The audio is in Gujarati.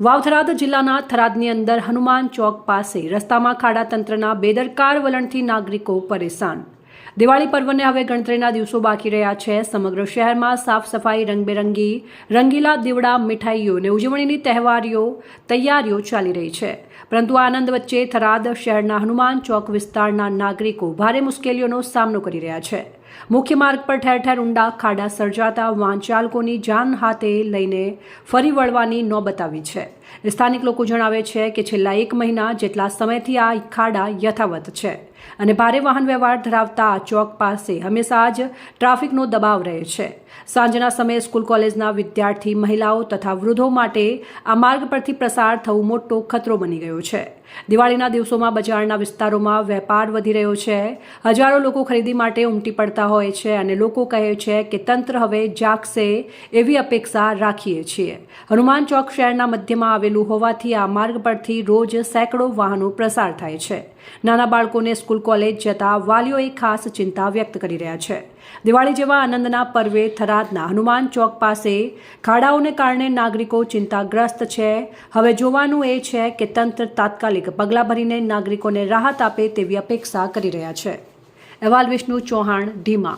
વાવ-થરાદ જિલ્લાના થરાદની અંદર હનુમાન ચોક પાસે રસ્તામાં ખાડા તંત્રના બેદરકાર વલણથી નાગરિકો પરેશાન। દિવાળી પર્વને હવે ગણતરીના દિવસો બાકી રહ્યા છે। સમગ્ર શહેરમાં સાફ સફાઈ, રંગબેરંગી રંગીલા દીવડા, મીઠાઈઓ અને ઉજવણીની તૈયારીઓ ચાલી રહી છે। પરંતુ આ આનંદ વચ્ચે થરાદ શહેરના હનુમાન ચોક વિસ્તારના નાગરિકો ભારે મુશ્કેલીઓનો સામનો કરી રહ્યા છે। મુખ્ય માર્ગ પર ઠેર ઠેર ઊંડા ખાડા સર્જાતા વાહન ચાલકોની જાન હાથે લઈને ફરી વળવાની નોબત આવી છે। સ્થાનિક લોકો જણાવે છે કે છેલ્લા 1 મહિના જેટલા સમયથી આ ખાડા યથાવત છે અને ભારે વાહન વ્યવહાર ધરાવતા આ ચોક પાસે હંમેશા જ ટ્રાફિકનો દબાવ રહે છે। સાંજના સમયે સ્કૂલ કોલેજના વિદ્યાર્થી, મહિલાઓ તથા વૃદ્ધો માટે આ માર્ગ પરથી પ્રસાર થવું મોટો ખતરો બની ગયો છે। દિવાળીના દિવસોમાં બજારના વિસ્તારોમાં વેપાર વધી રહ્યો છે। હજારો લોકો ખરીદી માટે ઉમટી પડતા હોય છે અને લોકો કહે છે કે તંત્ર હવે જાગશે એવી અપેક્ષા રાખીએ છીએ। હનુમાન ચોક શહેરના મધ્યમાં આવેલું હોવાથી આ માર્ગ પરથી રોજ સેંકડો વાહનો પ્રસાર થાય છે। નાના બાળકોને સ્કૂલ કોલેજ જતા વાલીઓએ ખાસ ચિંતા વ્યક્ત કરી રહ્યા છે। દિવાળી જેવા આનંદના પર્વે થરાદના હનુમાન ચોક પાસે ખાડાઓને કારણે નાગરિકો ચિંતાગ્રસ્ત છે। હવે જોવાનું એ છે કે તંત્ર તાત્કાલિક પગલાં ભરીને નાગરિકોને રાહત આપે તેવી અપેક્ષા કરી રહ્યા છે। અહેવાલ વિષ્ણુ ચૌહાણ, ઢીમા।